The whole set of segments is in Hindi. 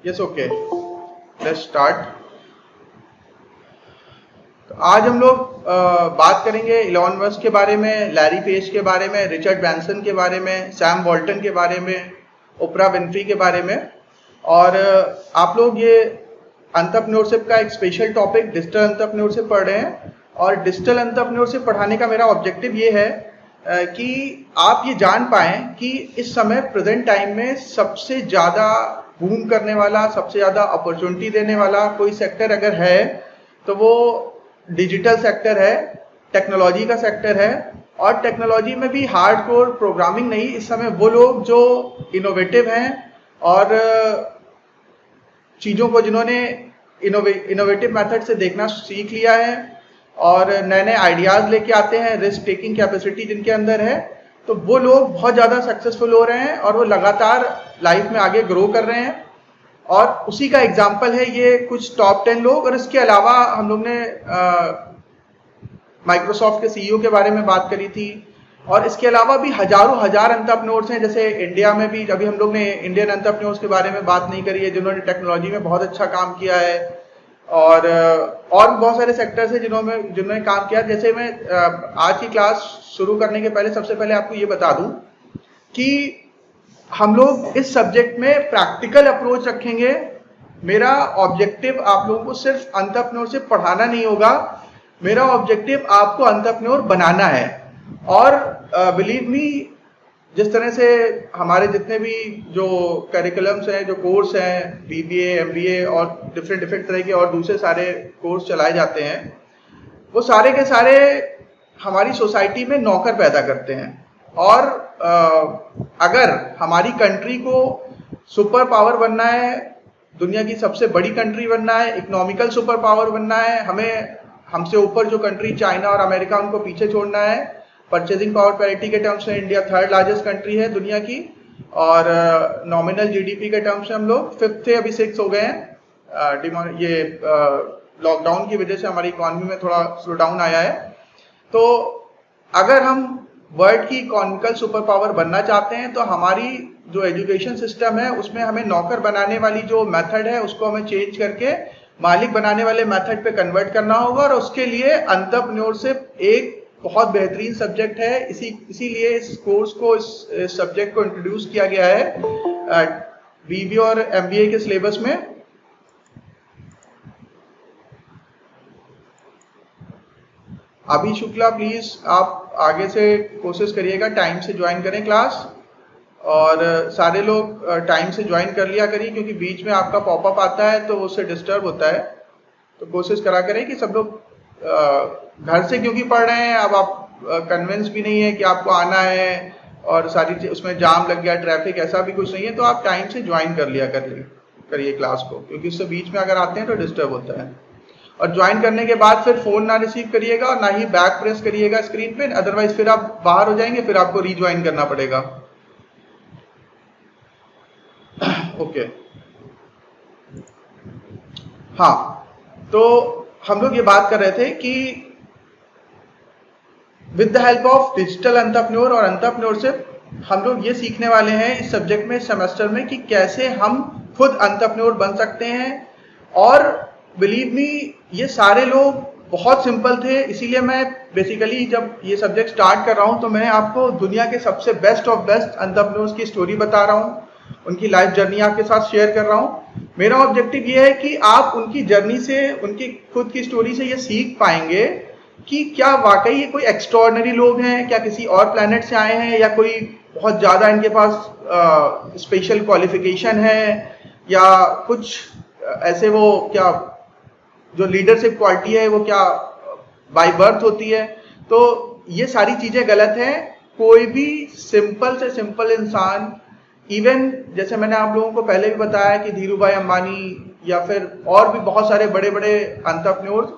Yes okay, let's start. आज हम लोग बात करेंगे इलॉन मस्क के बारे में, लैरी पेज के बारे में, रिचर्ड ब्रैंसन के बारे में, सैम वॉल्टन के बारे में, ओपरा विनफ्री के बारे में। और आप लोग ये एंटरप्रेन्योरशिप का एक स्पेशल टॉपिक डिजिटल एंटरप्रेन्योरशिप पढ़ रहे हैं। और डिजिटल एंटरप्रेन्योरशिप पढ़ाने का मेरा ऑब्जेक्टिव ये है कि आप ये जान पाएं कि इस समय प्रेजेंट टाइम में सबसे ज़्यादा बूम करने वाला, सबसे ज़्यादा अपॉर्चुनिटी देने वाला कोई सेक्टर अगर है तो वो डिजिटल सेक्टर है, टेक्नोलॉजी का सेक्टर है। और टेक्नोलॉजी में भी हार्डकोर प्रोग्रामिंग नहीं, इस समय वो लोग जो इनोवेटिव हैं और चीज़ों को जिन्होंने इनोवेटिव मेथड से देखना सीख लिया है और नए नए आइडियाज़ लेके आते हैं, रिस्क टेकिंग कैपेसिटी जिनके अंदर है, तो वो लोग बहुत ज़्यादा सक्सेसफुल हो रहे हैं और वो लगातार लाइफ में आगे ग्रो कर रहे हैं। और उसी का एग्जाम्पल है ये कुछ टॉप 10 लोग। और इसके अलावा हम लोग ने माइक्रोसॉफ्ट के सीईओ के बारे में बात करी थी। और इसके अलावा भी हजार एंटरप्रेन्योर्स हैं, जैसे इंडिया में भी अभी हम लोग ने इंडियन एंटरप्रेन्योर्स के बारे में बात नहीं करी है जिन्होंने टेक्नोलॉजी में बहुत अच्छा काम किया है। और बहुत सारे सेक्टर्स हैं जिन्होंने काम किया। जैसे मैं आज की क्लास शुरू करने के पहले सबसे पहले आपको ये बता दूं कि हम लोग इस सब्जेक्ट में प्रैक्टिकल अप्रोच रखेंगे। मेरा ऑब्जेक्टिव आप लोगों को सिर्फ एंटरप्रेन्योरशिप पढ़ाना नहीं होगा, मेरा ऑब्जेक्टिव आपको एंटरप्रेन्योर बनाना है। और बिलीव मी, जिस तरह से हमारे जितने भी जो करिकुलम्स हैं, जो कोर्स हैं, बीबीए, एमबीए और डिफरेंट तरह के और दूसरे सारे कोर्स चलाए जाते हैं, वो सारे के सारे हमारी सोसाइटी में नौकर पैदा करते हैं। और अगर हमारी कंट्री को सुपर पावर बनना है, दुनिया की सबसे बड़ी कंट्री बनना है, इकोनॉमिकल सुपर पावर बनना है, हमें हमसे ऊपर जो कंट्री चाइना और अमेरिका उनको पीछे छोड़ना है। परचेजिंग पावर पैरिटी के टर्म्स में इंडिया 3rd लार्जेस्ट कंट्री है दुनिया की, और नॉमिनल जीडीपी के टर्म्स में हम लोग 5th थे, अभी 6 हो गए हैं। ये लॉकडाउन की वजह से हमारी इकोनॉमी में थोड़ा स्लो डाउन आया है। तो अगर हम वर्ल्ड की इकोनॉमिकल सुपर पावर बनना चाहते हैं तो हमारी जो एजुकेशन सिस्टम है उसमें हमें नौकर बनाने वाली जो मेथड है उसको हमें चेंज करके मालिक बनाने वाले मेथड पे कन्वर्ट करना होगा। और उसके लिए एंटरप्रेन्योरशिप एक बहुत बेहतरीन सब्जेक्ट है। इसीलिए इस कोर्स को, इस सब्जेक्ट को इंट्रोड्यूस किया गया है बीबीए और एमबीए के सिलेबस में। अभी शुक्ला, प्लीज आप आगे से कोशिश करिएगा, टाइम से ज्वाइन करें क्लास। और सारे लोग टाइम से ज्वाइन कर लिया करिए, क्योंकि बीच में आपका पॉपअप आता है तो उससे डिस्टर्ब होता है। तो कोशिश करा करें कि सब लोग घर से क्योंकि पढ़ रहे हैं, अब आप कन्विंस भी नहीं है कि आपको आना है और सारी उसमें जाम लग गया, ट्रैफिक, ऐसा भी कुछ नहीं है। तो आप टाइम से ज्वाइन कर लिया करिए क्लास को, क्योंकि उससे बीच में अगर आते हैं तो डिस्टर्ब होता है। और ज्वाइन करने के बाद फिर फोन ना रिसीव करिएगा और ना ही बैक प्रेस करिएगा स्क्रीन पे, अदरवाइज फिर आप बाहर हो जाएंगे, फिर आपको रीज्वाइन करना पड़ेगा। ओके, हाँ, तो हम लोग ये बात कर रहे थे कि with the help of digital entrepreneur और एंटरप्रेन्योरशिप हम लोग ये सीखने वाले हैं इस सब्जेक्ट में, सेमेस्टर में, कि कैसे हम खुद एंटरप्रेन्योर बन सकते हैं। और बिलीव मी, ये सारे लोग बहुत सिंपल थे। इसीलिए मैं बेसिकली जब ये सब्जेक्ट स्टार्ट कर रहा हूँ तो मैं आपको दुनिया के सबसे बेस्ट ऑफ बेस्ट एंटरप्रेन्योर्स की स्टोरी बता रहा हूँ, उनकी लाइफ जर्नी आपके साथ शेयर कर रहा हूँ। मेरा ऑब्जेक्टिव ये है कि आप उनकी जर्नी से, उनकी खुद की स्टोरी से ये सीख पाएंगे कि क्या वाकई ये कोई एक्स्ट्रॉर्डिनरी लोग हैं, क्या किसी और प्लेनेट से आए हैं, या कोई बहुत ज़्यादा इनके पास स्पेशल क्वालिफिकेशन है, या कुछ ऐसे वो क्या जो लीडरशिप क्वालिटी है वो क्या बाय बर्थ होती है। तो ये सारी चीज़ें गलत हैं। कोई भी सिंपल से सिंपल इंसान, इवन जैसे मैंने आप लोगों को पहले भी बताया कि धीरू भाई अंबानी या फिर और भी बहुत सारे बड़े बड़े एंटरप्रेन्योर्स,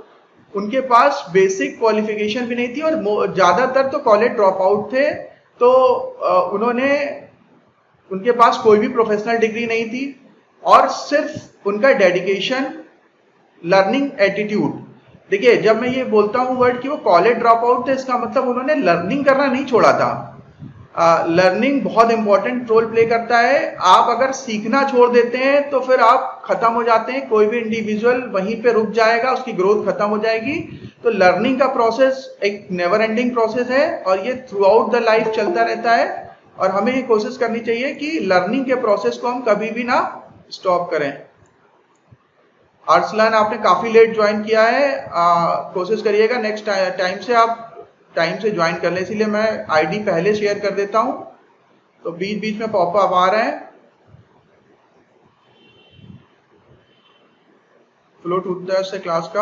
उनके पास बेसिक क्वालिफिकेशन भी नहीं थी और ज़्यादातर तो कॉलेज ड्रॉप आउट थे। तो उनके पास कोई भी प्रोफेशनल डिग्री नहीं थी और सिर्फ उनका डेडिकेशन, लर्निंग एटीट्यूड। देखिए, जब मैं ये बोलता हूँ वर्ड कि वो कॉलेज ड्रॉप आउट थे, इसका मतलब उन्होंने लर्निंग करना नहीं छोड़ा था। लर्निंग बहुत इंपॉर्टेंट रोल प्ले करता है। आप अगर सीखना छोड़ देते हैं तो फिर आप खत्म हो जाते हैं, कोई भी इंडिविजुअल वहीं पे रुक जाएगा, उसकी ग्रोथ खत्म हो जाएगी। तो लर्निंग का प्रोसेस एक नेवर एंडिंग प्रोसेस है और ये थ्रू आउट द लाइफ चलता रहता है और हमें ये कोशिश करनी चाहिए कि लर्निंग के प्रोसेस को हम कभी भी ना स्टॉप करें। अरसलान, आपने काफी लेट ज्वाइन किया है, कोशिश करिएगा नेक्स्ट टाइम से आप टाइम से ज्वाइन कर ले, इसीलिए मैं आईडी पहले शेयर कर देता हूं तो बीच बीच में पॉपअप आ रहे हैं, फ्लो टूटता है उससे क्लास का।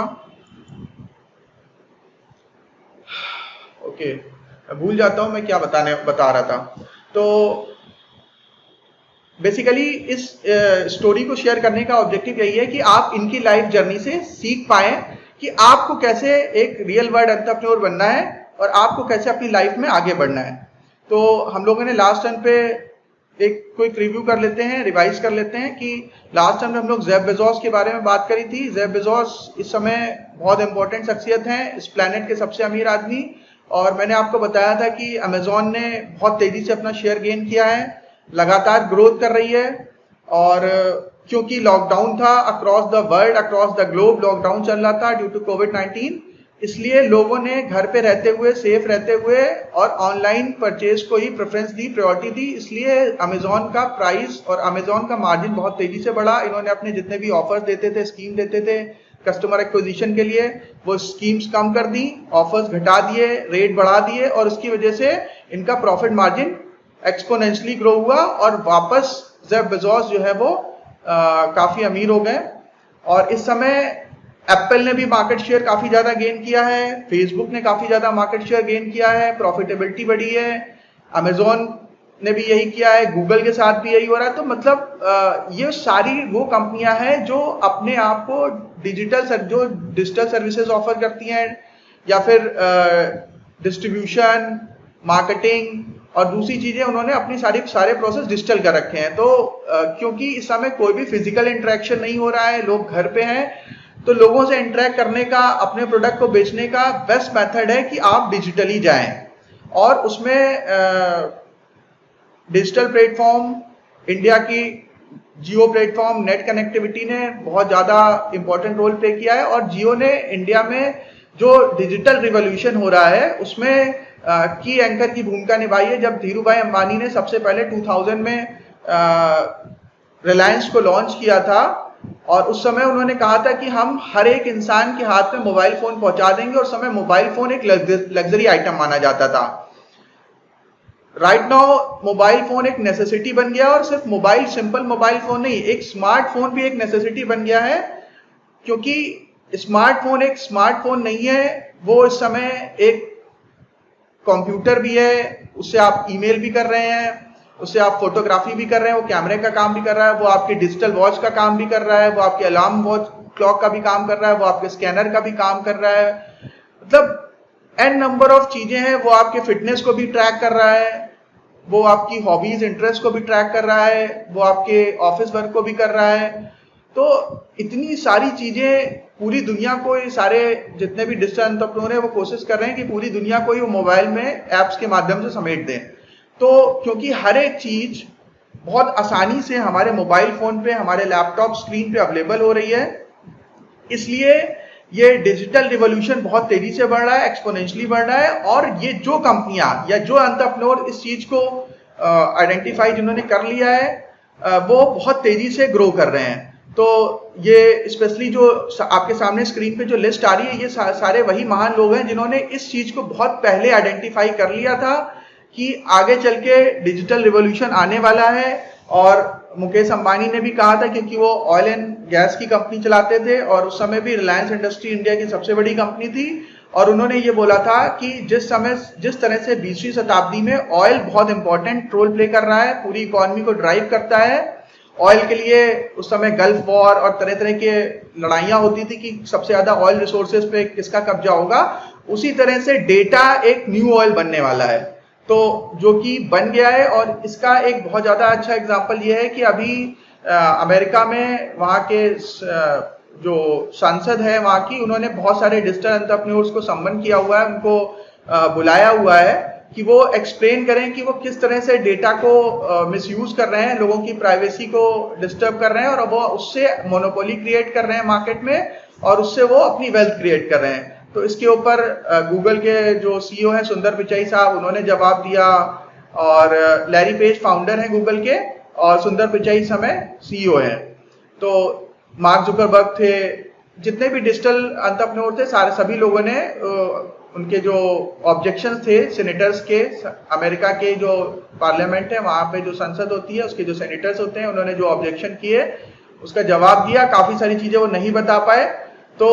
ओके, मैं भूल जाता हूं मैं क्या बता रहा था। तो बेसिकली इस स्टोरी को शेयर करने का ऑब्जेक्टिव यही है कि आप इनकी लाइफ जर्नी से सीख पाए कि आपको कैसे एक रियल वर्ल्ड एंटरप्रेन्योर बनना है और आपको कैसे अपनी लाइफ में आगे बढ़ना है। तो हम लोगों ने लास्ट टर्न पे एक क्विक रिव्यू कर लेते हैं, रिवाइज कर लेते हैं कि लास्ट टाइम में हम लोग जेफ बेजोस के बारे में बात करी थी। जेफ बेजोस इस समय बहुत इंपॉर्टेंट शख्सियत हैं, इस प्लेनेट के सबसे अमीर आदमी, और मैंने आपको बताया था कि अमेजोन ने बहुत तेजी से अपना शेयर गेन किया है, लगातार ग्रोथ कर रही है। और क्योंकि लॉकडाउन था across the world, across the globe lockdown चल रहा था ड्यू टू कोविड-19, इसलिए लोगों ने घर पे रहते हुए, सेफ रहते हुए और ऑनलाइन परचेज को ही प्रेफरेंस दी, प्रायोरिटी दी। इसलिए अमेजोन का प्राइस और अमेजोन का मार्जिन बहुत तेजी से बढ़ा। इन्होंने अपने जितने भी ऑफर्स देते थे, स्कीम देते थे कस्टमर एक्विजिशन के लिए, वो स्कीम्स कम कर दी, ऑफर्स घटा दिए, रेट बढ़ा दिए और उसकी वजह से इनका प्रॉफिट मार्जिन एक्सपोनेंशियली ग्रो हुआ और वापस जेफ बेजोस जो है वो काफी अमीर हो गए। और इस समय एप्पल ने भी मार्केट शेयर काफी ज्यादा गेन किया है, फेसबुक ने काफी ज्यादा मार्केट शेयर गेन किया है, प्रॉफिटेबिलिटी बढ़ी है, अमेजोन ने भी यही किया है, गूगल के साथ भी यही हो रहा है। तो मतलब ये सारी वो कंपनियां हैं जो अपने आप को डिजिटल सर्विसेज ऑफर करती हैं या फिर डिस्ट्रीब्यूशन, मार्केटिंग और दूसरी चीजें, उन्होंने अपनी सारे प्रोसेस डिजिटल कर रखे हैं। तो क्योंकि इस समय कोई भी फिजिकल इंटरेक्शन नहीं हो रहा है, लोग घर पे हैं, तो लोगों से इंटरेक्ट करने का, अपने प्रोडक्ट को बेचने का बेस्ट मेथड है कि आप डिजिटली जाएं। और उसमें डिजिटल प्लेटफॉर्म, इंडिया की जियो प्लेटफॉर्म, नेट कनेक्टिविटी ने बहुत ज्यादा इंपॉर्टेंट रोल प्ले किया है। और जियो ने इंडिया में जो डिजिटल रिवॉल्यूशन हो रहा है उसमें की एंकर की भूमिका निभाई है। जब धीरू भाई अंबानी ने सबसे पहले 2000 में रिलायंस को लॉन्च किया था और उस समय उन्होंने कहा था कि हम हर एक इंसान के हाथ में मोबाइल फोन पहुंचा देंगे, और उस समय मोबाइल फोन एक लग्जरी आइटम माना जाता था। राइट नाउ मोबाइल फोन एक नेसेसिटी बन गया, और सिर्फ मोबाइल, सिंपल मोबाइल फोन नहीं, एक स्मार्टफोन भी एक नेसेसिटी बन गया है। क्योंकि स्मार्टफोन एक स्मार्टफोन नहीं है, वो इस समय एक कंप्यूटर भी है, उससे आप ईमेल भी कर रहे हैं, उससे आप फोटोग्राफी भी कर रहे हैं, वो कैमरे का काम भी कर रहा है, वो आपकी डिजिटल वॉच का काम भी कर रहा है, वो आपके अलार्म वॉच क्लॉक का भी काम कर रहा है, वो आपके स्कैनर का भी काम कर रहा है। मतलब एन नंबर ऑफ चीजें हैं, वो आपके फिटनेस को भी ट्रैक कर रहा है, वो आपकी हॉबीज, इंटरेस्ट को भी ट्रैक कर रहा है, वो आपके ऑफिस वर्क को भी कर रहा है। तो इतनी सारी चीजें पूरी दुनिया को, ये सारे जितने भी डिजिटल एंटरप्रेन्योर हैं वो कोशिश कर रहे हैं कि पूरी दुनिया को ही वो मोबाइल में एप्स के माध्यम से समेट दें। तो क्योंकि हर एक चीज बहुत आसानी से हमारे मोबाइल फोन पे, हमारे लैपटॉप स्क्रीन पे अवेलेबल हो रही है, इसलिए ये डिजिटल रिवॉल्यूशन बहुत तेजी से बढ़ रहा है, एक्सपोनेंशियली बढ़ रहा है। और ये जो कंपनियां या जो एंटरप्रेन्योर इस चीज को आइडेंटिफाई जिन्होंने कर लिया है वो बहुत तेजी से ग्रो कर रहे हैं। तो ये स्पेशली जो आपके सामने स्क्रीन पे जो लिस्ट आ रही है, ये सारे वही महान लोग हैं जिन्होंने इस चीज को बहुत पहले आइडेंटिफाई कर लिया था कि आगे चल के डिजिटल रिवॉल्यूशन आने वाला है। और मुकेश अंबानी ने भी कहा था, क्योंकि वो ऑयल एंड गैस की कंपनी चलाते थे और उस समय भी रिलायंस इंडस्ट्री इंडिया की सबसे बड़ी कंपनी थी, और उन्होंने ये बोला था कि जिस तरह से 20वीं शताब्दी में ऑयल बहुत इंपॉर्टेंट रोल प्ले कर रहा है, पूरी इकोनॉमी को ड्राइव करता है। ऑयल के लिए उस समय गल्फ वॉर और तरह तरह के लड़ाइयां होती थी कि सबसे ज्यादा ऑयल रिसोर्सेज पे किसका कब्जा होगा, उसी तरह से डेटा एक न्यू ऑयल बनने वाला है, तो जो कि बन गया है। और इसका एक बहुत ज्यादा अच्छा एग्जांपल ये है कि अभी अमेरिका में वहाँ के जो सांसद है वहाँ की, उन्होंने बहुत सारे डिजिटल एंटरप्रेन्योर्स को सम्मान किया हुआ है, उनको बुलाया हुआ है कि वो एक्सप्लेन करें कि वो किस तरह से डेटा को मिसयूज कर रहे हैं, लोगों की प्राइवेसी को डिस्टर्ब कर रहे हैं और वो उससे मोनोपोली क्रिएट कर रहे हैं मार्केट में और उससे वो अपनी वेल्थ क्रिएट कर रहे हैं। तो इसके ऊपर गूगल के जो सीईओ हैं सुंदर पिचाई साहब, उन्होंने जवाब दिया, और लैरी पेज फाउंडर हैं गूगल के और सुंदर पिचाई इस समय सीईओ हैं। तो मार्क जुकरबर्ग थे, जितने भी डिजिटल एंटरप्रेन्योर थे, सारे सभी लोगों ने उनके जो ऑब्जेक्शंस थे सेनेटर्स के, अमेरिका के जो पार्लियामेंट है वहां पे जो संसद होती है उसके जो सेनेटर्स होते हैं, उन्होंने जो ऑब्जेक्शन किए उसका जवाब दिया। काफी सारी चीजें वो नहीं बता पाए। तो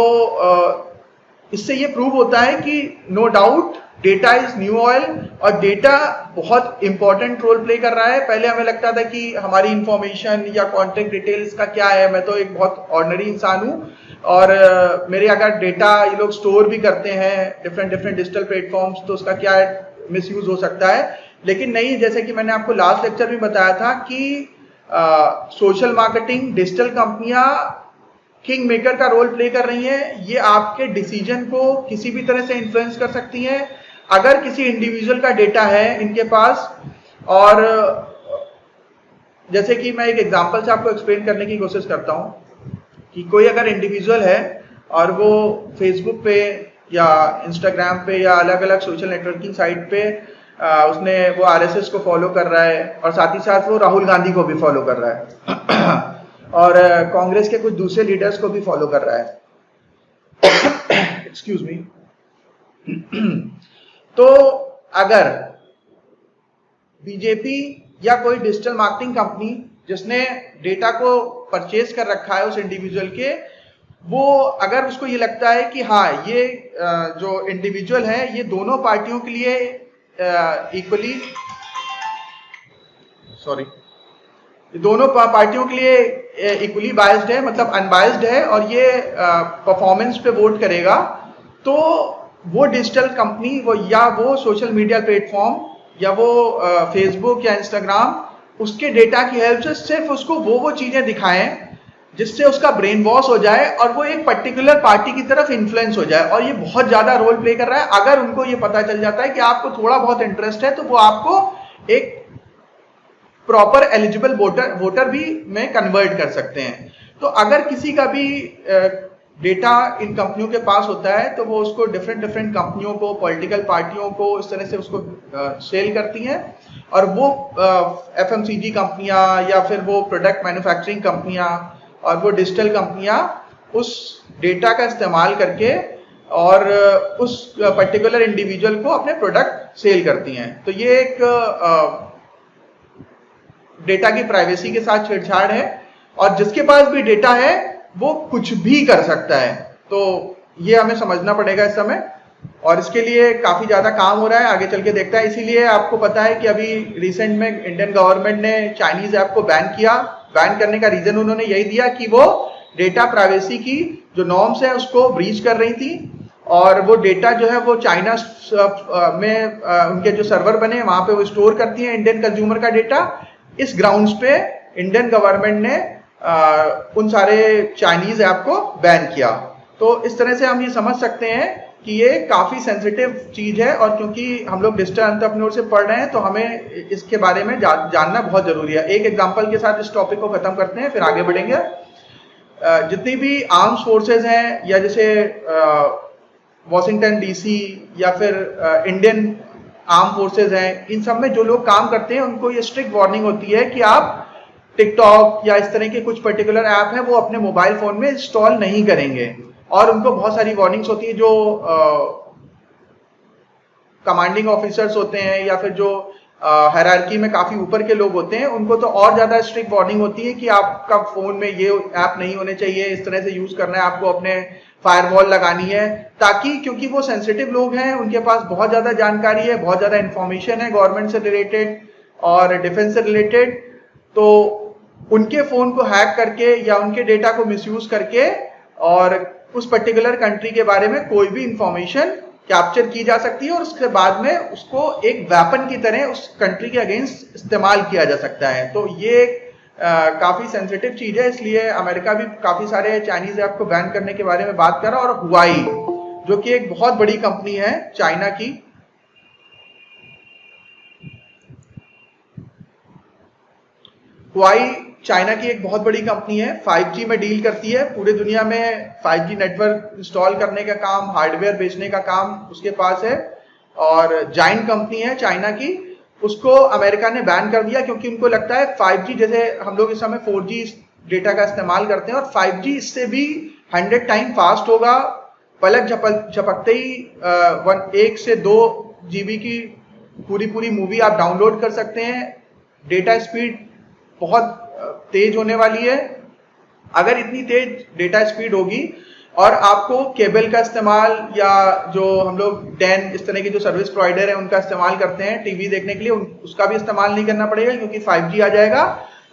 इससे ये प्रूव होता है कि no doubt data is new oil और डेटा बहुत इंपॉर्टेंट रोल प्ले कर रहा है। पहले हमें लगता था कि हमारी इंफॉर्मेशन या कॉन्टेक्ट डिटेल्स का क्या है, मैं तो एक बहुत ऑर्डिनरी इंसान हूँ और मेरे अगर डेटा ये लोग स्टोर भी करते हैं डिफरेंट डिजिटल प्लेटफॉर्म्स, तो उसका क्या मिसयूज हो सकता है। लेकिन नहीं, जैसे कि मैंने आपको लास्ट लेक्चर में बताया था कि सोशल मार्केटिंग डिजिटल कंपनियां किंग मेकर का रोल प्ले कर रही हैं। ये आपके डिसीजन को किसी भी तरह से इन्फ्लुएंस कर सकती हैं। अगर किसी इंडिविजुअल का डेटा है इनके पास, और जैसे कि मैं एक एग्जांपल से आपको एक्सप्लेन करने की कोशिश करता हूं कि कोई अगर इंडिविजुअल है और वो फेसबुक पे या इंस्टाग्राम पे या अलग अलग सोशल नेटवर्किंग साइट पे उसने वो आरएसएस को फॉलो कर रहा है और साथ ही साथ वो राहुल गांधी को भी फॉलो कर रहा है और कांग्रेस के कुछ दूसरे लीडर्स को भी फॉलो कर रहा है, एक्सक्यूज मी। तो अगर बीजेपी या कोई डिजिटल मार्केटिंग कंपनी जिसने डेटा को परचेज कर रखा है उस इंडिविजुअल के, वो अगर उसको ये लगता है कि हाँ ये जो इंडिविजुअल है ये दोनों पार्टियों के लिए इक्वली, सॉरी, दोनों पार्टियों के लिए इक्वली बायस्ड है, मतलब अनबायस्ड है और ये परफॉर्मेंस पे वोट करेगा, तो वो डिजिटल कंपनी वो या वो सोशल मीडिया प्लेटफॉर्म या वो फेसबुक या इंस्टाग्राम उसके डेटा की हेल्प से सिर्फ उसको वो चीजें दिखाएं जिससे उसका ब्रेन वॉश हो जाए और वो एक पर्टिकुलर पार्टी की तरफ इन्फ्लुएंस हो जाए। और ये बहुत ज्यादा रोल प्ले कर रहा है। अगर उनको ये पता चल जाता है कि आपको थोड़ा बहुत इंटरेस्ट है तो वो आपको एक प्रॉपर एलिजिबल वोटर भी में कन्वर्ट कर सकते हैं। तो अगर किसी का भी डेटा इन कंपनियों के पास होता है तो वो उसको डिफरेंट कंपनियों को, पॉलिटिकल पार्टियों को इस तरह से उसको सेल करती हैं और वो एफएमसीजी कंपनियां या फिर वो प्रोडक्ट मैन्युफैक्चरिंग कंपनियां और वो डिजिटल कंपनियां उस डेटा का इस्तेमाल करके और उस पर्टिकुलर इंडिविजुअल को अपने प्रोडक्ट सेल करती हैं। तो ये एक डेटा की प्राइवेसी के साथ छेड़छाड़ है और जिसके पास भी डेटा है वो कुछ भी कर सकता है। तो ये हमें समझना पड़ेगा इस समय और इसके लिए काफी ज्यादा काम हो रहा है, आगे चल के देखता है। इसीलिए आपको पता है कि अभी रिसेंट में इंडियन गवर्नमेंट ने चाइनीज ऐप को बैन किया। बैन करने का रीजन उन्होंने यही दिया कि वो डेटा प्राइवेसी की जो नॉर्म्स है उसको ब्रीच कर रही थी और वो डेटा जो है वो चाइना में उनके जो सर्वर बने वहां पे वो स्टोर करती है इंडियन कंज्यूमर का डेटा। इस ग्राउंड्स पे इंडियन गवर्नमेंट ने उन सारे चाइनीज ऐप को बैन किया। तो इस तरह से हम ये समझ सकते हैं कि ये काफी सेंसिटिव चीज है और क्योंकि हम लोग डिजिटल एंटरप्रेन्योर से पढ़ रहे हैं तो हमें इसके बारे में जानना बहुत जरूरी है। एक एग्जांपल के साथ इस टॉपिक को खत्म करते हैं, फिर आगे बढ़ेंगे। जितनी भी आर्म्स फोर्सेज हैं या जैसे वॉशिंगटन डीसी या फिर इंडियन आर्म फोर्सेज हैं, इन सब में जो लोग काम करते हैं उनको ये स्ट्रिक्ट वार्निंग होती है कि आप टिकटॉक या इस तरह के कुछ पर्टिकुलर ऐप है वो अपने मोबाइल फोन में इंस्टॉल नहीं करेंगे। और उनको बहुत सारी वार्निंग्स होती है जो कमांडिंग ऑफिसर्स होते हैं या फिर जो हायरार्की में काफी ऊपर के लोग होते हैं, उनको तो और ज्यादा स्ट्रिक्ट वार्निंग होती है कि आपका फोन में ये ऐप नहीं होने चाहिए, इस तरह से यूज करना है, आपको अपने फायरवॉल लगानी है, ताकि क्योंकि वो सेंसिटिव लोग हैं, उनके पास बहुत ज्यादा जानकारी है, बहुत ज्यादा इंफॉर्मेशन है गवर्नमेंट से रिलेटेड और डिफेंस से रिलेटेड, तो उनके फोन को हैक करके या उनके डेटा को मिसयूज करके और उस पर्टिकुलर कंट्री के बारे में कोई भी इंफॉर्मेशन कैप्चर की जा सकती है और उसके बाद में उसको एक वेपन की तरह उस कंट्री के अगेंस्ट इस्तेमाल किया जा सकता है। तो ये काफी सेंसिटिव चीज है, इसलिए अमेरिका भी काफी सारे चाइनीज ऐप को बैन करने के बारे में बात कर रहा है। और हुआई जो कि एक बहुत बड़ी कंपनी है चाइना की, हुआई चाइना की एक बहुत बड़ी कंपनी है, 5G में डील करती है। पूरे दुनिया में 5G नेटवर्क इंस्टॉल करने का काम, हार्डवेयर बेचने का काम उसके पास है, और जाइंट कंपनी है चाइना की। उसको अमेरिका ने बैन कर दिया क्योंकि उनको लगता है 5G, जैसे हम लोग इस समय 4G डेटा का इस्तेमाल करते हैं, और 5G इससे भी 100 टाइम फास्ट होगा। पलक झपकते ही 1 से 2 GB की पूरी मूवी आप डाउनलोड कर सकते हैं। डेटा स्पीड बहुत तेज होने वाली है। अगर इतनी तेज डेटा स्पीड होगी और आपको केबल का इस्तेमाल, या जो हम लोग डैन इस तरह के जो सर्विस प्रोवाइडर है उनका इस्तेमाल करते हैं टीवी देखने के लिए, उसका भी इस्तेमाल नहीं करना पड़ेगा क्योंकि 5G आ जाएगा।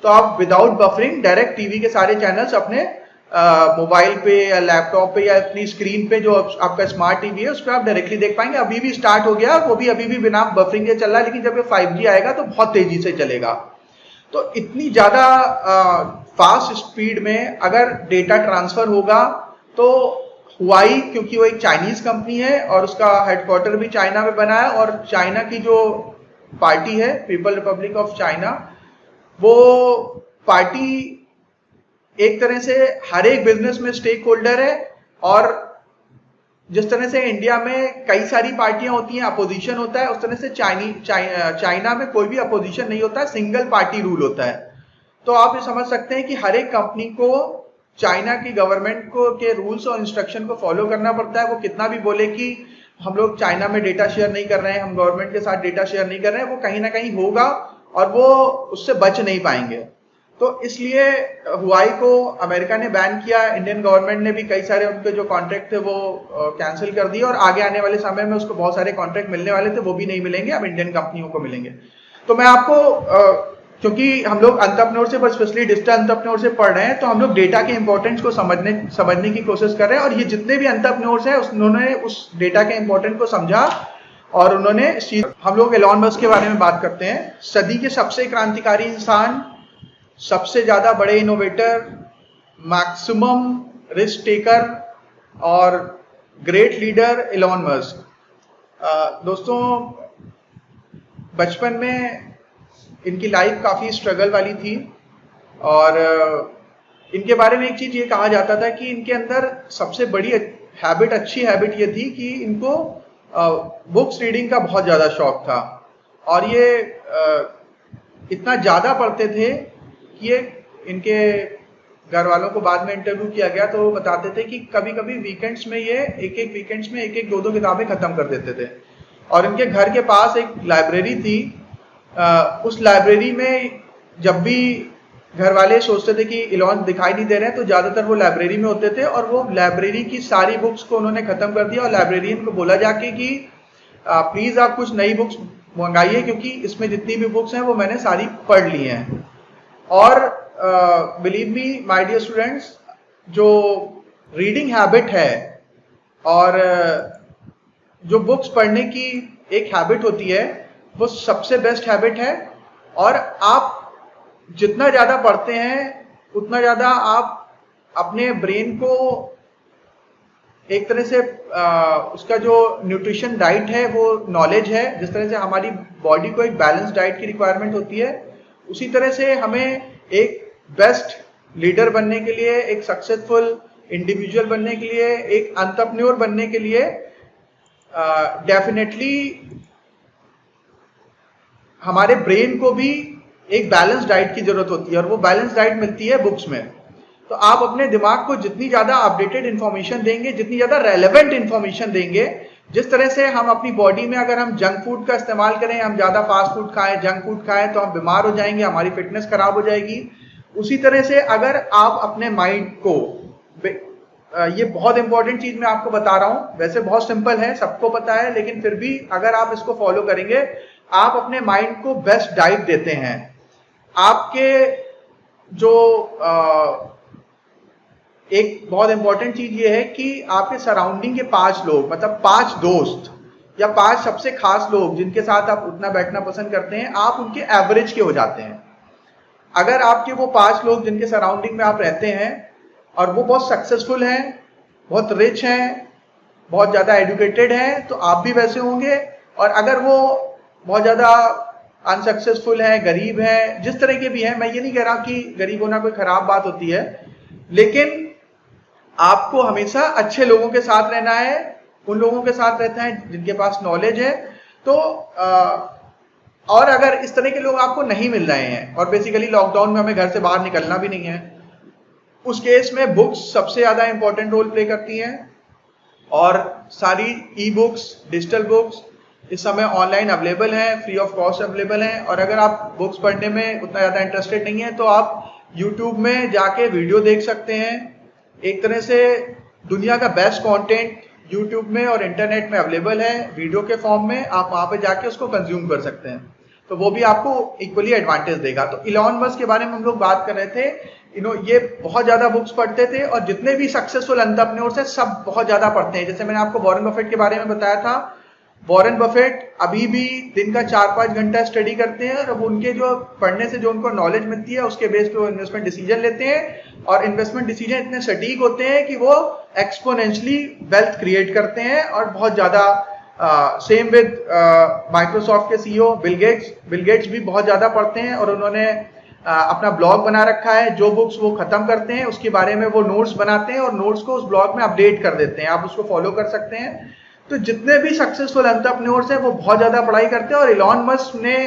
तो आप विदाउट बफरिंग डायरेक्ट टीवी के सारे चैनल्स अपने मोबाइल पे या लैपटॉप पे या अपनी स्क्रीन पे, जो आपका स्मार्ट टीवी है उस पर आप डायरेक्टली देख पाएंगे। अभी भी स्टार्ट हो गया, वो भी अभी भी बिना बफरिंग के चल रहा है, लेकिन जब ये 5G आएगा तो बहुत तेजी से चलेगा। तो इतनी ज्यादा फास्ट स्पीड में अगर डेटा ट्रांसफर होगा तो हुआई, क्योंकि वो एक चाइनीज कंपनी है और उसका हेडक्वार्टर भी चाइना में बना है, और चाइना की जो पार्टी है पीपल रिपब्लिक ऑफ चाइना, वो पार्टी एक तरह से हर एक बिजनेस में स्टेक होल्डर है। और जिस तरह से इंडिया में कई सारी पार्टियां होती हैं, अपोजिशन होता है, उस तरह से चाइना में कोई भी अपोजिशन नहीं होता है, सिंगल पार्टी रूल होता है। तो आप ये समझ सकते हैं कि हर एक कंपनी को चाइना की गवर्नमेंट को के रूल्स और इंस्ट्रक्शन को फॉलो करना पड़ता है। वो कितना भी बोले कि हम लोग चाइना में डेटा शेयर नहीं कर रहे हैं, हम गवर्नमेंट के साथ डेटा शेयर नहीं कर रहे हैं, वो कहीं ना कहीं होगा और वो उससे बच नहीं पाएंगे। तो इसलिए हुआई को अमेरिका ने बैन किया। इंडियन गवर्नमेंट ने भी कई सारे उनके जो कॉन्ट्रैक्ट थे वो कैंसिल कर दिए, और आगे आने वाले समय में उसको बहुत सारे कॉन्ट्रैक्ट मिलने वाले थे, वो भी नहीं मिलेंगे, अब इंडियन कंपनियों को मिलेंगे। तो मैं आपको क्योंकि हम लोग एंटरप्रेन्योर से, स्पेशली डिजिटल एंटरप्रेन्योर से पढ़ रहे हैं, तो हम लोग डेटा के इंपॉर्टेंस को समझने की कोशिश कर रहे हैं। और ये जितने भी एंटरप्रेन्योर्स हैं उन्होंने उस डेटा के इंपॉर्टेंस को समझा, और उन्होंने हम लोग एलॉन मस्क के बारे में बात करते हैं। सदी के सबसे क्रांतिकारी इंसान, सबसे ज्यादा बड़े इनोवेटर, मैक्सिमम रिस्क टेकर और ग्रेट लीडर एलॉन मस्क। दोस्तों, बचपन में इनकी लाइफ काफी स्ट्रगल वाली थी, और इनके बारे में एक चीज ये कहा जाता था कि इनके अंदर सबसे बड़ी हैबिट, अच्छी हैबिट ये थी कि इनको बुक्स रीडिंग का बहुत ज्यादा शौक था। और ये इतना ज्यादा पढ़ते थे कि ये, इनके घर वालों को बाद में इंटरव्यू किया गया तो वो बताते थे कि कभी कभी वीकेंड्स में ये एक वीकेंड्स में एक दो किताबें खत्म कर देते थे। और इनके घर के पास एक लाइब्रेरी थी, उस लाइब्रेरी में जब भी घर वाले सोचते थे कि इलॉन दिखाई नहीं दे रहे हैं, तो ज्यादातर वो लाइब्रेरी में होते थे, और वो लाइब्रेरी की सारी बुक्स को उन्होंने खत्म कर दिया। और लाइब्रेरियन को बोला जाके कि प्लीज आप कुछ नई बुक्स मंगाइए, क्योंकि इसमें जितनी भी बुक्स हैं वो मैंने सारी पढ़ ली हैं। और believe me my dear students, जो रीडिंग हैबिट है और जो बुक्स पढ़ने की एक हैबिट होती है, वो सबसे बेस्ट हैबिट है। और आप जितना ज्यादा पढ़ते हैं उतना ज्यादा आप अपने ब्रेन को एक तरह से उसका जो न्यूट्रिशन डाइट है, वो नॉलेज है, जिस तरह से हमारी बॉडी को एक बैलेंस डाइट की रिक्वायरमेंट होती है, उसी तरह से हमें एक बेस्ट लीडर बनने के लिए, एक सक्सेसफुल इंडिविजुअल बनने के लिए, एक एंटरप्रेन्योर बनने के लिए डेफिनेटली हमारे ब्रेन को भी एक बैलेंस डाइट की जरूरत होती है, और वो बैलेंस डाइट मिलती है बुक्स में। तो आप अपने दिमाग को जितनी ज्यादा अपडेटेड इंफॉर्मेशन देंगे, जितनी ज्यादा रेलेवेंट इंफॉर्मेशन देंगे, जिस तरह से हम अपनी बॉडी में अगर हम जंक फूड का इस्तेमाल करें, हम ज्यादा फास्ट फूड खाएं, जंक फूड खाएं, तो हम बीमार हो जाएंगे, हमारी फिटनेस खराब हो जाएगी। उसी तरह से अगर आप अपने माइंड को, ये बहुत इंपॉर्टेंट चीज मैं आपको बता रहा हूं, वैसे बहुत सिंपल है, सबको पता है, लेकिन फिर भी अगर आप इसको फॉलो करेंगे, आप अपने माइंड को बेस्ट डाइट देते हैं। आपके जो एक बहुत इंपॉर्टेंट चीज ये है कि आपके सराउंडिंग के 5 लोग, मतलब 5 दोस्त या 5 सबसे खास लोग जिनके साथ आप उठना बैठना पसंद करते हैं, आप उनके एवरेज के हो जाते हैं। अगर आपके वो 5 लोग जिनके सराउंडिंग में आप रहते हैं और वो बहुत सक्सेसफुल हैं, बहुत रिच हैं, बहुत ज्यादा एजुकेटेड हैं, तो आप भी वैसे होंगे। और अगर वो बहुत ज्यादा अनसक्सेसफुल हैं, गरीब हैं, जिस तरह के भी हैं। मैं ये नहीं कह रहा कि गरीब होना कोई खराब बात होती है, लेकिन आपको हमेशा अच्छे लोगों के साथ रहना है, उन लोगों के साथ रहते हैं जिनके पास नॉलेज है। तो और अगर इस तरह के लोग आपको नहीं मिल रहे हैं और बेसिकली लॉकडाउन में हमें घर से बाहर निकलना भी नहीं है, उस केस में बुक्स सबसे ज्यादा इंपॉर्टेंट रोल प्ले करती हैं। और सारी ई बुक्स, डिजिटल बुक्स इस समय ऑनलाइन अवेलेबल हैं, फ्री ऑफ कॉस्ट अवेलेबल हैं। और अगर आप बुक्स पढ़ने में उतना ज़्यादा इंटरेस्टेड नहीं है तो आप यूट्यूब में जाके वीडियो देख सकते हैं। एक तरह से दुनिया का बेस्ट कंटेंट यूट्यूब में और इंटरनेट में अवेलेबल है वीडियो के फॉर्म में, आप वहाँ पे जाके उसको कंज्यूम कर सकते हैं, तो वो भी आपको इक्वली एडवांटेज देगा। तो इलॉन मस्क के बारे में हम लोग बात कर रहे थे, ये बहुत ज्यादा बुक्स पढ़ते थे और जितने भी सक्सेसफुल एंटरप्रेन्योर्स हैं सब बहुत ज्यादा पढ़ते हैं। जैसे मैंने आपको वॉरेन बफेट के बारे में बताया था, वॉरेन बफेट अभी भी दिन का 4-5 घंटा स्टडी करते हैं और अब उनके जो पढ़ने से जो उनको नॉलेज मिलती है उसके बेस पे वो इन्वेस्टमेंट डिसीजन लेते हैं और इन्वेस्टमेंट डिसीजन इतने सटीक होते हैं कि वो एक्सपोनेंशियली वेल्थ क्रिएट करते हैं। और बहुत ज्यादा सेम विद माइक्रोसॉफ्ट के सीईओ बिल गेट्स भी बहुत ज्यादा पढ़ते हैं और उन्होंने अपना ब्लॉग बना रखा है। जो बुक्स वो खत्म करते हैं उसके बारे में वो नोट्स बनाते हैं और नोट्स को उस ब्लॉग में अपडेट कर देते हैं, आप उसको फॉलो कर सकते हैं। तो जितने भी सक्सेसफुल एंटरप्रेन्योर्स हैं वो बहुत ज्यादा पढ़ाई करते हैं। और इलॉन मस्क ने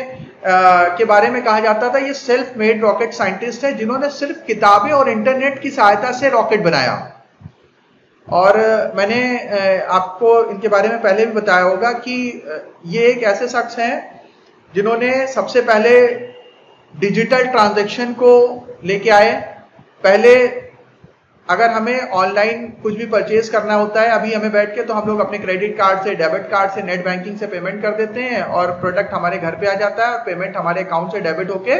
के बारे में कहा जाता था ये सेल्फ मेड रॉकेट साइंटिस्ट है जिन्होंने सिर्फ किताबें और इंटरनेट की सहायता से रॉकेट बनाया। और मैंने आपको इनके बारे में पहले भी बताया होगा कि ये एक ऐसे शख्स हैं जिन्होंने सबसे पहले डिजिटल ट्रांजैक्शन को लेके आए। पहले अगर हमें ऑनलाइन कुछ भी परचेज करना होता है अभी हमें बैठ के, तो हम लोग अपने क्रेडिट कार्ड से, डेबिट कार्ड से, नेट बैंकिंग से पेमेंट कर देते हैं और प्रोडक्ट हमारे घर पे आ जाता है और पेमेंट हमारे अकाउंट से डेबिट होके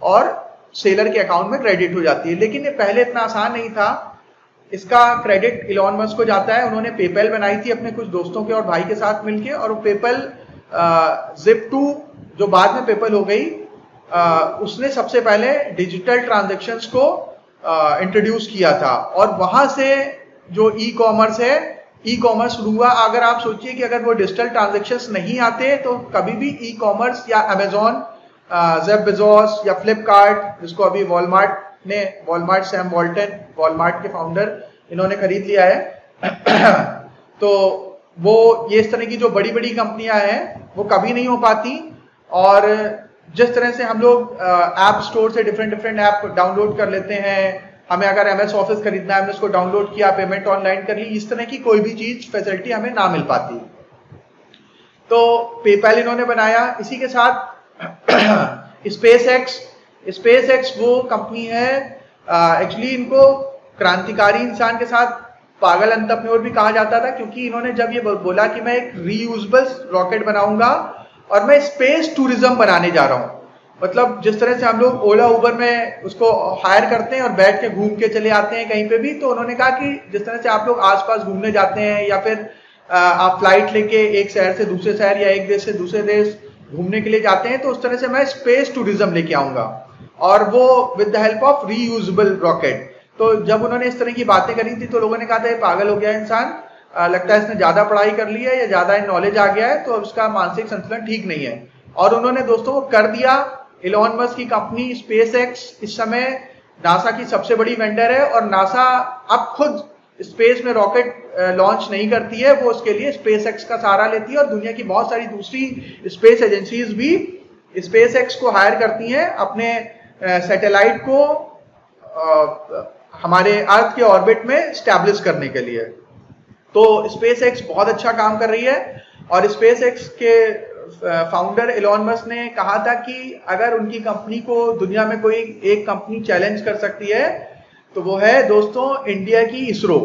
और सेलर के अकाउंट में क्रेडिट हो जाती है। लेकिन ये पहले इतना आसान नहीं था। इसका क्रेडिट इलॉन मस्क को जाता है। उन्होंने पेपैल बनाई थी अपने कुछ दोस्तों के और भाई के साथ मिलके, और वो पेपैल Zip2 जो बाद में पेपैल हो गई, उसने सबसे पहले डिजिटल ट्रांजैक्शंस को इंट्रोड्यूस किया था। और वहां से जो ई कॉमर्स है, ई कॉमर्स शुरू हुआ। अगर आप सोचिए कि अगर वो डिजिटल ट्रांजैक्शंस नहीं आते तो कभी भी ई कॉमर्स या अमेजॉन, जेफ बेजोस या फ्लिपकार्ट, जिसको अभी वॉलमार्ट सैम वॉल्टन, वॉलमार्ट के फाउंडर, इन्होंने खरीद लिया है तो वो ये इस तरह की जो बड़ी बड़ी कंपनियां हैं वो कभी नहीं हो पाती। और जिस तरह से हम लोग ऐप स्टोर से डिफरेंट ऐप डाउनलोड कर लेते हैं, हमें अगर MS ऑफिस खरीदना है हमने उसको डाउनलोड किया, पेमेंट ऑनलाइन कर ली, इस तरह की कोई भी चीज फैसिलिटी हमें ना मिल पाती। तो पेपैल इन्होंने बनाया। इसी के साथ स्पेस एक्स वो कंपनी है, एक्चुअली इनको क्रांतिकारी इंसान के साथ पागल एंटरप्रेन्योर भी कहा जाता था, क्योंकि इन्होंने जब ये बोला कि मैं एक रीयूजेबल रॉकेट बनाऊंगा और मैं स्पेस टूरिज्म बनाने जा रहा हूँ, मतलब जिस तरह से हम लोग ओला उबर में उसको हायर करते हैं और बैठ के घूम के चले आते हैं कहीं पे भी, तो उन्होंने कहा कि जिस तरह से आप लोग आसपास घूमने जाते हैं या फिर आप फ्लाइट लेके एक शहर से दूसरे शहर या एक देश से दूसरे देश घूमने के लिए जाते हैं, तो उस तरह से मैं स्पेस टूरिज्म लेके आऊंगा, और वो with the help of reusable rocket. तो जब उन्होंने इस तरह की बातें करी थी तो लोगों ने कहा था ये पागल हो गया इंसान, लगता है इसने ज्यादा पढ़ाई कर ली है या ज्यादा नॉलेज आ गया है, तो उसका मानसिक संतुलन ठीक नहीं है। और उन्होंने दोस्तों वो कर दिया। इलॉन मस्क की कंपनी स्पेस एक्स इस समय नासा की सबसे बड़ी वेंडर है, और नासा अब खुद स्पेस में रॉकेट लॉन्च नहीं करती है, वो उसके लिए स्पेस एक्स का सहारा लेती है, और दुनिया की बहुत सारी दूसरी स्पेस एजेंसीज भी स्पेस एक्स को हायर करती हैं अपने सैटेलाइट को हमारे अर्थ के ऑर्बिट में स्टैब्लिश करने के लिए। तो स्पेस एक्स बहुत अच्छा काम कर रही है, और स्पेस एक्स के फाउंडर इलॉन मस्क ने कहा था कि अगर उनकी कंपनी को दुनिया में कोई एक कंपनी चैलेंज कर सकती है तो वो है दोस्तों इंडिया की इसरो,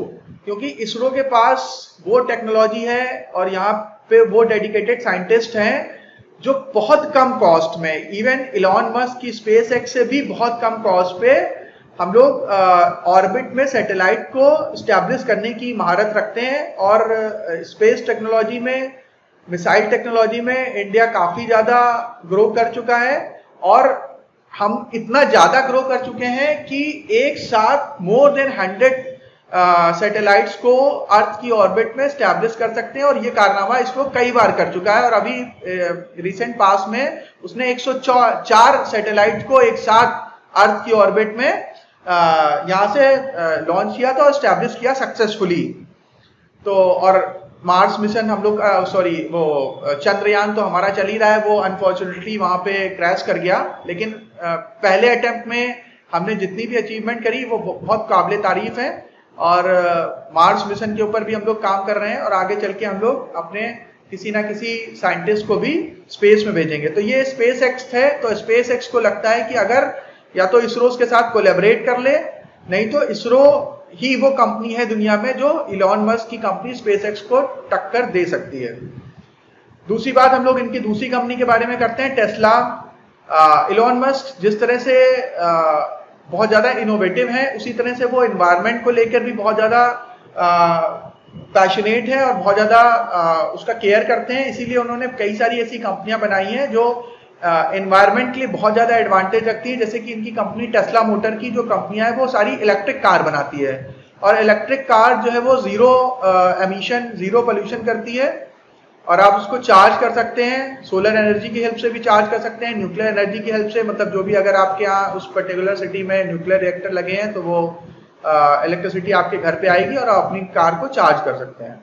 क्योंकि इसरो के पास वो टेक्नोलॉजी है और यहाँ पे वो डेडिकेटेड साइंटिस्ट हैं जो बहुत कम कॉस्ट में, इवन इलॉन मस्क की स्पेस एक्स से भी बहुत कम कॉस्ट पे हम लोग ऑर्बिट में सैटेलाइट को स्टैब्लिश करने की महारत रखते हैं। और स्पेस टेक्नोलॉजी में, मिसाइल टेक्नोलॉजी में इंडिया काफी ज्यादा ग्रो कर चुका है, और हम इतना ज्यादा ग्रो कर चुके हैं कि एक साथ मोर देन 100 सैटेलाइट्स को अर्थ की ऑर्बिट में स्टैब्लिश कर सकते हैं, और ये कारनामा इसको कई बार कर चुका है। और अभी रिसेंट पास में उसने 104 सैटेलाइट को एक साथ अर्थ की ऑर्बिट में यहाँ से लॉन्च किया था और स्टैब्लिश किया सक्सेसफुली। तो और मार्स मिशन हम लोग वो चंद्रयान तो हमारा चल ही रहा है, वो अनफॉर्चुनेटली वहां पे क्रैश कर गया। लेकिन पहले अटेम्प्ट में हमने जितनी भी अचीवमेंट करी वो बहुत काबिल तारीफ है। और मार्स मिशन के ऊपर भी हम लोग काम कर रहे हैं, और आगे चल के हम लोग अपने किसी ना किसी साइंटिस्ट को भी स्पेस में भेजेंगे। तो ये स्पेस एक्स है। तो स्पेस एक्स को लगता है कि अगर या तो इसरो के साथ कोलैबोरेट कर ले, नहीं तो इसरो ही वो कंपनी है दुनिया में जो इलॉन मस्क की कंपनी स्पेस एक्स को टक्कर दे सकती है। दूसरी बात हम लोग इनकी दूसरी कंपनी के बारे में करते हैं, टेस्ला। इलॉन मस्क जिस तरह से बहुत ज्यादा इनोवेटिव है, उसी तरह से वो एनवायरनमेंट को लेकर भी बहुत ज्यादा पैशनेट है और बहुत ज्यादा उसका केयर करते हैं। इसीलिए उन्होंने कई सारी ऐसी कंपनियां बनाई हैं जो एनवायरनमेंट के लिए बहुत ज्यादा एडवांटेज रखती है। जैसे कि इनकी कंपनी टेस्ला मोटर की जो कंपनियां है वो सारी इलेक्ट्रिक कार बनाती है, और इलेक्ट्रिक कार जो है वो जीरो एमिशन, जीरो पोल्यूशन करती है, और आप उसको चार्ज कर सकते हैं। सोलर एनर्जी की हेल्प से भी चार्ज कर सकते हैं, न्यूक्लियर एनर्जी की हेल्प से, मतलब जो भी अगर आपके यहाँ उस पर्टिकुलर सिटी में न्यूक्लियर रिएक्टर लगे हैं तो वो इलेक्ट्रिसिटी आपके घर पे आएगी और आप अपनी कार को चार्ज कर सकते हैं।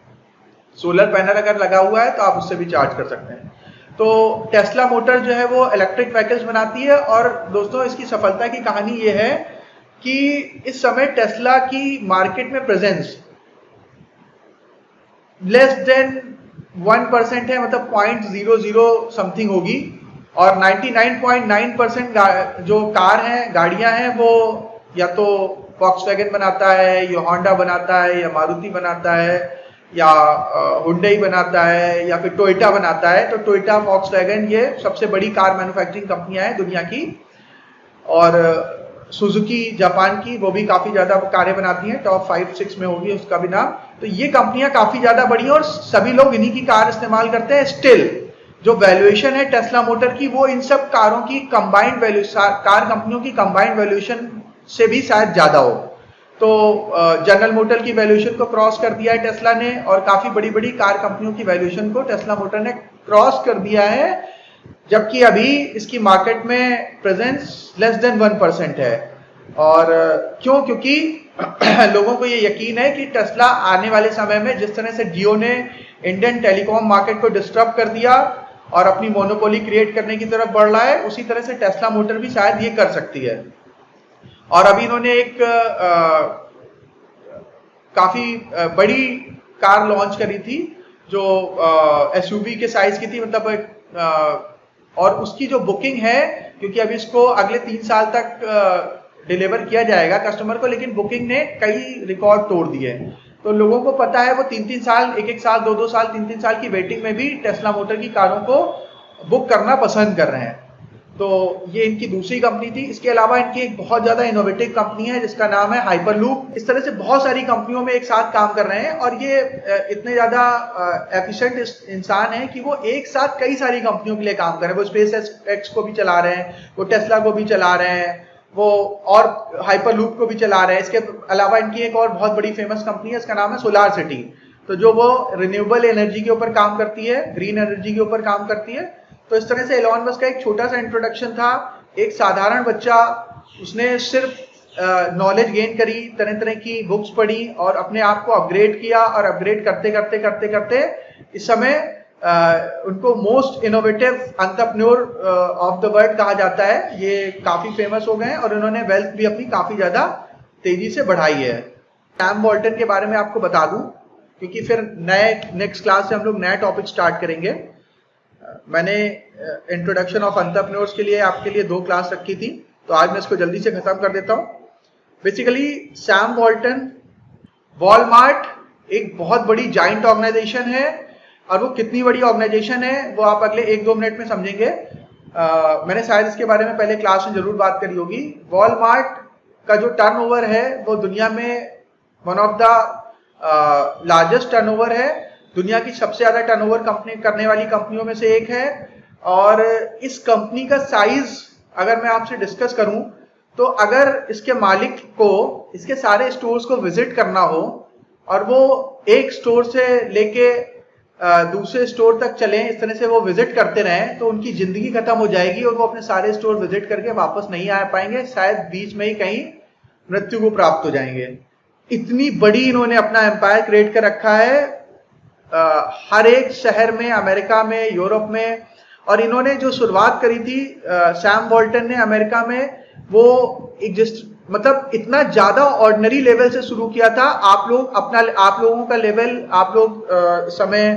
सोलर पैनल अगर लगा हुआ है तो आप उससे भी चार्ज कर सकते हैं। तो टेस्ला मोटर जो है वो इलेक्ट्रिक व्हीकल्स बनाती है। और दोस्तों इसकी सफलता की कहानी ये है कि इस समय टेस्ला की मार्केट में प्रेजेंस लेस देन 1% है, मतलब 0.00 समथिंग होगी। और 99.9% जो कार हैं, गाड़ियां हैं, वो या तो वॉक्सवैगन बनाता है, या होंडा बनाता है, या मारुति बनाता है, या हुंडई बनाता है, या फिर टोयोटा बनाता है। तो टोयोटा, वॉक्सवैगन ये सबसे बड़ी कार मैन्युफैक्चरिंग कंपनियां हैं दुनिया की। और सुजुकी जापान की, वो भी काफी ज्यादा कारें बनाती हैं, टॉप 5-6 में होगी उसका भी नाम। तो ये कंपनियां काफी ज्यादा बड़ी हैं और सभी लोग इन्हीं की कार इस्तेमाल करते हैं। स्टिल जो वैल्यूएशन है टेस्ला मोटर की, वो इन सब कारों की कंबाइंड वैल्यू, कार कंपनियों की कंबाइंड वैल्यूएशन से भी शायद ज्यादा हो। तो जनरल मोटर की वैल्यूएशन को क्रॉस कर दिया है टेस्ला ने, और काफी बड़ी बड़ी कार कंपनियों की वैल्यूएशन को टेस्ला मोटर ने क्रॉस कर दिया है, जबकि अभी इसकी मार्केट में प्रेजेंस लेस देन 1% है। और क्यों? क्योंकि लोगों को ये यकीन है कि टेस्ला आने वाले समय में, जिस तरह से जियो ने इंडियन टेलीकॉम मार्केट को डिस्टर्ब कर दिया और अपनी मोनोपोली क्रिएट करने की तरफ बढ़ रहा है, उसी तरह से टेस्ला मोटर भी शायद ये कर सकती है। और अभी इन्होंने एक काफी बड़ी कार लॉन्च करी थी जो एसयूवी के साइज की थी, मतलब और उसकी जो बुकिंग है, क्योंकि अभी इसको अगले 3 साल तक डिलीवर किया जाएगा कस्टमर को, लेकिन बुकिंग ने कई रिकॉर्ड तोड़ दिए। तो लोगों को पता है, वो 3-3 साल, 1-1 साल, 2-2 साल, 3-3 साल की वेटिंग में भी टेस्ला मोटर की कारों को बुक करना पसंद कर रहे हैं। तो ये इनकी दूसरी कंपनी थी। इसके अलावा इनकी एक बहुत ज्यादा इनोवेटिव कंपनी है जिसका नाम है हाइपरलूप। इस तरह से बहुत सारी कंपनियों में एक साथ काम कर रहे हैं, और ये इतने ज्यादा एफिशिएंट इंसान है कि वो एक साथ कई सारी कंपनियों के लिए काम कर रहे हैं। वो स्पेस एक्स को भी चला रहे हैं, वो टेस्ला को भी चला रहे हैं, वो और हाइपरलूप को भी चला रहे हैं। इसके अलावा इनकी एक और बहुत बड़ी फेमस कंपनी है, इसका नाम है सोलार सिटी। तो जो वो रिन्यूएबल एनर्जी के ऊपर काम करती है, ग्रीन एनर्जी के ऊपर काम करती है। तो इस तरह से एलॉन मस्क का एक छोटा सा इंट्रोडक्शन था। एक साधारण बच्चा, उसने सिर्फ नॉलेज गेन करी, तरह तरह की बुक्स पढ़ी और अपने आप को अपग्रेड किया, और अपग्रेड करते करते करते करते इस समय उनको most innovative entrepreneur of the world कहा जाता है। ये काफी फेमस हो गए हैं और इन्होंने वेल्थ भी अपनी काफी ज्यादा तेजी से बढ़ाई है। सैम वॉल्टन के बारे में आपको बता दूं, क्योंकि फिर नेक्स्ट क्लास से हम लोग नया टॉपिक स्टार्ट करेंगे। मैंने इंट्रोडक्शन ऑफ एंटरप्रेन्योर्स के लिए आपके लिए 2 क्लास रखी थी, तो आज मैं इसको जल्दी से खत्म कर देता हूं। बेसिकली सैम वॉल्टन, वॉलमार्ट एक बहुत बड़ी जाइंट ऑर्गेनाइजेशन है, और वो कितनी बड़ी ऑर्गेनाइजेशन है वो आप अगले 1-2 मिनट में समझेंगे। मैंने शायद इसके बारे में पहले क्लास में जरूर बात करी होगी। वॉलमार्ट का जो टर्नओवर है वो दुनिया में one of the largest turnover है, दुनिया की सबसे ज्यादा टर्नओवर कंपनी करने वाली कंपनियों में से एक है। और इस कंपनी का साइज अगर मैं आपसे डिस्कस करूं तो अगर इसके मालिक को इसके सारे स्टोर्स को विजिट करना हो और वो एक स्टोर से लेके दूसरे स्टोर तक चले, इस तरह से वो विजिट करते रहें, तो उनकी जिंदगी खत्म हो जाएगी और वो अपने सारे स्टोर विजिट करके वापस नहीं आ पाएंगे, शायद बीच में ही कहीं मृत्यु को प्राप्त हो जाएंगे। इतनी बड़ी इन्होंने अपना एम्पायर क्रिएट कर रखा है हर एक शहर में, अमेरिका में, यूरोप में। और इन्होंने जो शुरुआत करी थी सैम वॉल्टन ने अमेरिका में, वो मतलब इतना ज्यादा ऑर्डिनरी लेवल से शुरू किया था। आप लोगों का लेवल, आप लोग समय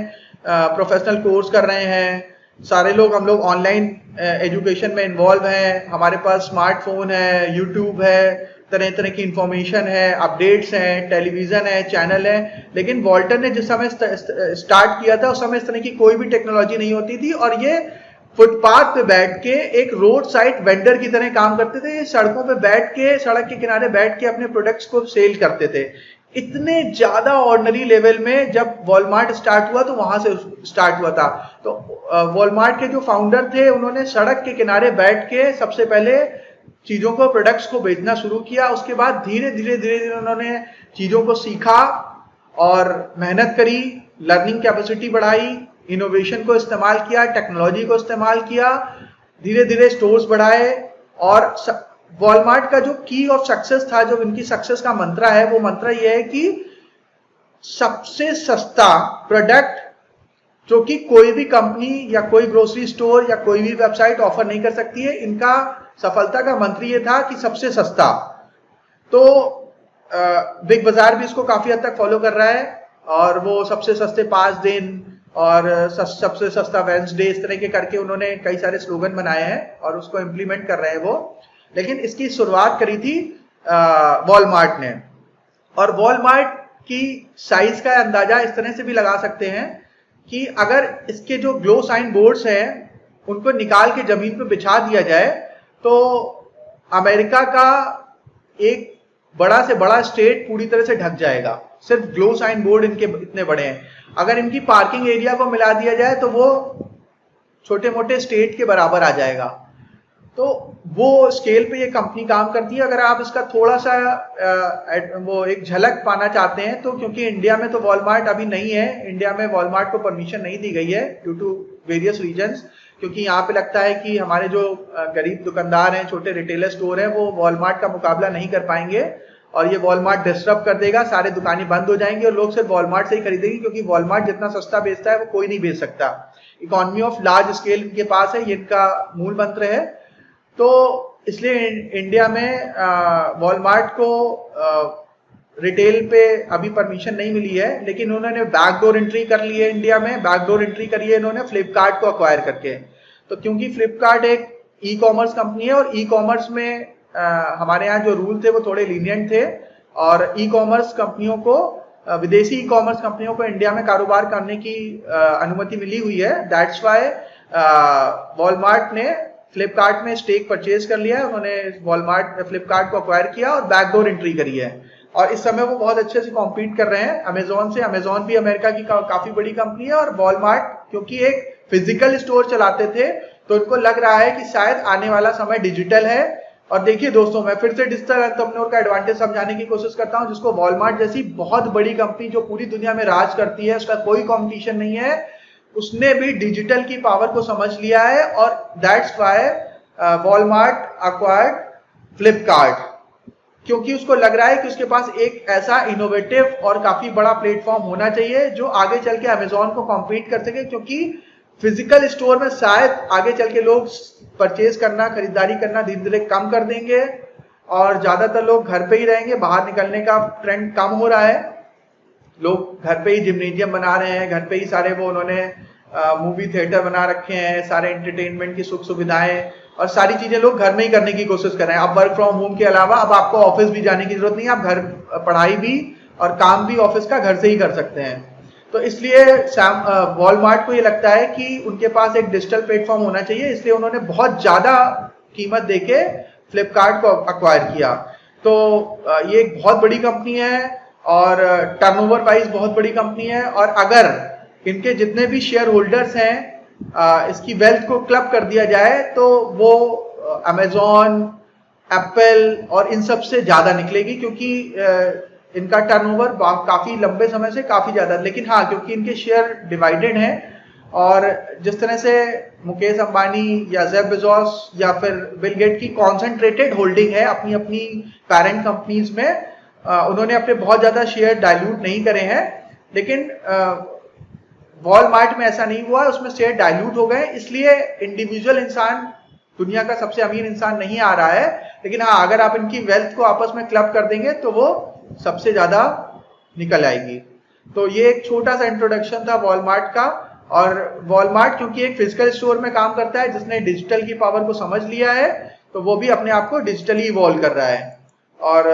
प्रोफेशनल कोर्स कर रहे हैं, सारे लोग, हम लोग ऑनलाइन एजुकेशन में इन्वॉल्व हैं, हमारे पास स्मार्टफोन है, यूट्यूब है, तरह तरह की इंफॉर्मेशन है, अपडेट्स हैं, टेलीविजन है, चैनल है। लेकिन वॉल्टन ने जिस समय स्टार्ट किया था उस समय इस तरह की कोई भी टेक्नोलॉजी नहीं होती थी और ये फुटपाथ पे बैठ के एक रोड साइड वेंडर की तरह काम करते थे। सड़कों पे बैठ के, सड़क के किनारे बैठ के अपने प्रोडक्ट्स को सेल करते थे। इतने ज्यादा ऑर्डिनरी लेवल में जब वॉलमार्ट स्टार्ट हुआ तो वहां से स्टार्ट हुआ था। तो वॉलमार्ट के जो फाउंडर थे उन्होंने सड़क के किनारे बैठ के सबसे पहले चीजों को, प्रोडक्ट्स को बेचना शुरू किया। उसके बाद धीरे धीरे उन्होंने चीजों को सीखा और मेहनत करी, लर्निंग कैपेसिटी बढ़ाई, इनोवेशन को इस्तेमाल किया, टेक्नोलॉजी को इस्तेमाल किया, धीरे धीरे स्टोर्स बढ़ाए। और वॉलमार्ट का जो की ऑफ सक्सेस था, जो इनकी सक्सेस का मंत्र है, वो मंत्र ये है कि सबसे सस्ता प्रोडक्ट जो कि कोई भी कंपनी या कोई ग्रोसरी स्टोर या कोई भी वेबसाइट ऑफर नहीं कर सकती है। इनका सफलता का मंत्र ये था कि सबसे सस्ता। तो बिग बाजार भी इसको काफी हद तक फॉलो कर रहा है और वो सबसे सस्ते 5 दिन और सबसे सस्ता वेंसडे, इस तरह के करके उन्होंने कई सारे स्लोगन बनाए हैं और उसको इम्प्लीमेंट कर रहे हैं वो। लेकिन इसकी शुरुआत करी थी वॉलमार्ट ने। और वॉलमार्ट की साइज का अंदाजा इस तरह से भी लगा सकते हैं कि अगर इसके जो ग्लो साइन बोर्ड्स हैं उनको निकाल के जमीन पे बिछा दिया जाए तो अमेरिका का एक बड़ा से बड़ा स्टेट पूरी तरह से ढक जाएगा। सिर्फ ग्लो साइन बोर्ड इनके इतने बड़े हैं। अगर इनकी पार्किंग एरिया को मिला दिया जाए तो वो छोटे मोटे स्टेट के बराबर आ जाएगा। तो वो स्केल पे ये कंपनी काम करती है। अगर आप इसका थोड़ा सा वो एक झलक पाना चाहते हैं तो, क्योंकि इंडिया में तो वॉलमार्ट अभी नहीं है, इंडिया में वॉलमार्ट को परमिशन नहीं दी गई है ड्यू टू वेरियस रीजंस, क्योंकि यहाँ पे लगता है कि हमारे जो गरीब दुकानदार हैं, छोटे रिटेलर स्टोर हैं, वो वॉलमार्ट का मुकाबला नहीं कर पाएंगे और ये वॉलमार्ट डिस्टर्ब कर देगा, सारे दुकानें बंद हो जाएंगी और लोग सिर्फ वॉलमार्ट से ही खरीदेंगे, क्योंकि वॉलमार्ट जितना सस्ता बेचता है वो कोई नहीं बेच सकता। इकोनॉमी ऑफ लार्ज स्केल इनके पास है, ये इनका मूल मंत्र है। तो इसलिए इंडिया में वॉलमार्ट को रिटेल पे अभी परमिशन नहीं मिली है, लेकिन उन्होंने बैकडोर एंट्री कर ली है। इंडिया में बैकडोर एंट्री करी है इन्होंने फ्लिपकार्ट को अक्वायर करके। तो क्योंकि फ्लिपकार्ट एक ई कॉमर्स कंपनी है और ई कॉमर्स में हमारे यहाँ जो रूल थे वो थोड़े लीनियंट थे और ई कॉमर्स कंपनियों को, विदेशी ई कॉमर्स कंपनियों को इंडिया में कारोबार करने की अनुमति मिली हुई है। दैट्स वाई वॉलमार्ट ने फ्लिपकार्ट में स्टेक परचेज कर लिया है। उन्होंने फ्लिपकार्ट को अक्वायर किया और बैकडोर एंट्री करी है और इस समय वो बहुत अच्छे से कॉम्पीट कर रहे हैं अमेजोन से। अमेजोन भी अमेरिका की काफी बड़ी कंपनी है और वॉलमार्ट क्योंकि एक फिजिकल स्टोर चलाते थे तो उनको लग रहा है कि शायद आने वाला समय डिजिटल है। और देखिए दोस्तों, मैं फिर से डिजिटल एंटरप्रेन्योर का एडवांटेज समझाने की कोशिश करता हूं, जिसको वॉलमार्ट जैसी बहुत बड़ी कंपनी जो पूरी दुनिया में राज करती है, उसका कोई कंपटीशन नहीं है, उसने भी डिजिटल की पावर को समझ लिया है और that's why Walmart acquired Flipkart, क्योंकि उसको लग रहा है कि उसके पास एक ऐसा इनोवेटिव और काफी बड़ा प्लेटफॉर्म होना चाहिए जो आगे चल के अमेजोन को कॉम्पीट कर सके। क्योंकि फिजिकल स्टोर में शायद आगे चल के लोग परचेज करना, खरीदारी करना धीरे धीरे कम कर देंगे और ज्यादातर लोग घर पे ही रहेंगे। बाहर निकलने का ट्रेंड कम हो रहा है, लोग घर पे ही जिम्नेजियम बना रहे हैं, घर पे ही सारे वो उन्होंने मूवी थिएटर बना रखे हैं, सारे एंटरटेनमेंट की सुख सुविधाएं और सारी चीजें लोग घर में ही करने की कोशिश कर रहे हैं। अब वर्क फ्रॉम होम के अलावा अब आपको ऑफिस भी जाने की जरूरत नहीं है, आप घर पढ़ाई भी और काम भी ऑफिस का घर से ही कर सकते हैं। तो इसलिए वॉलमार्ट को ये लगता है कि उनके पास एक डिजिटल प्लेटफॉर्म होना चाहिए, इसलिए उन्होंने बहुत ज्यादा कीमत देके फ्लिपकार्ट को अक्वायर किया। तो ये एक बहुत बड़ी कंपनी है और टर्नओवर वाइज बहुत बड़ी कंपनी है और अगर इनके जितने भी शेयर होल्डर्स हैं इसकी वेल्थ को क्लब कर दिया जाए तो वो अमेजोन, एप्पल और इन सब से ज्यादा निकलेगी, क्योंकि इनका टर्नओवर काफी लंबे समय से काफी ज्यादा, लेकिन हाँ क्योंकि इनके शेयर डिवाइडेड हैं और जिस तरह से मुकेश अंबानी या जेफ बेजोस या फिर बिल गेट की कॉन्सेंट्रेटेड होल्डिंग है अपनी अपनी पेरेंट कंपनीज में, उन्होंने अपने बहुत ज्यादा शेयर डाइल्यूट नहीं करे हैं। लेकिन वॉलमार्ट में ऐसा नहीं हुआ, उसमें शेयर डाइल्यूट हो गए, इसलिए इंडिविजुअल इंसान दुनिया का सबसे अमीर इंसान नहीं आ रहा है। लेकिन हाँ अगर आप इनकी वेल्थ को आपस में क्लब कर देंगे तो वो सबसे ज्यादा निकल आएगी। तो ये एक छोटा सा इंट्रोडक्शन था वॉलमार्ट का। और वॉलमार्ट क्योंकि एक फिजिकल स्टोर में काम करता है, जिसने डिजिटल की पावर को समझ लिया है, तो वो भी अपने आप को डिजिटली इवॉल्व कर रहा है। और